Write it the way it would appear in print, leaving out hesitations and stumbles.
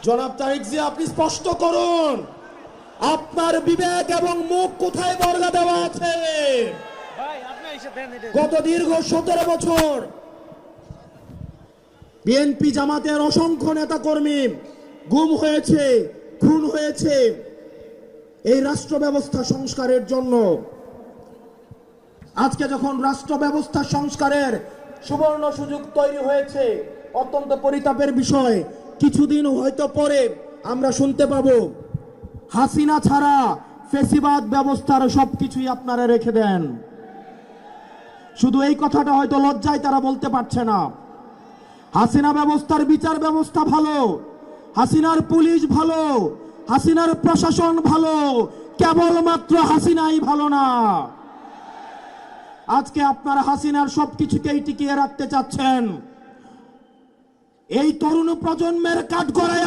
জনাব তারেক জিয়া, আপনি স্পষ্ট করুন আপনার বিবেক এবং মুখ কোথায় বর্গা দেওয়া আছে? গত দীর্ঘ 17 বছর বিএনপি জামাতের অসংখ্য নেতা কর্মী গুম হয়েছে, খুন হয়েছে এই রাষ্ট্র ব্যবস্থা সংস্কারের জন্য। আজকে যখন রাষ্ট্র ব্যবস্থা সংস্কারের সুবর্ণ সুযোগ তৈরি হয়েছে, অত্যন্ত পরিতাপের বিষয়, কিছুদিন হয়তো পরে আমরা শুনতে পাবো হাসিনা ছাড়া ফেসিবাদ ব্যবস্থার সবকিছুই আপনারা রেখে দেন। শুধু এই কথাটা হয়তো লজ্জায় তারা বলতে পারছে না। হাসিনা ব্যবস্থার বিচার ব্যবস্থা ভালো, হাসিনার পুলিশ ভালো, হাসিনার প্রশাসন ভালো, কেবলমাত্র হাসিনাই ভালো না। আজকে আপনারা হাসিনার সবকিছুকেই টিকিয়ে রাখতে চাচ্ছেন। এই তরুণ প্রজন্মের কাঠগড়ায়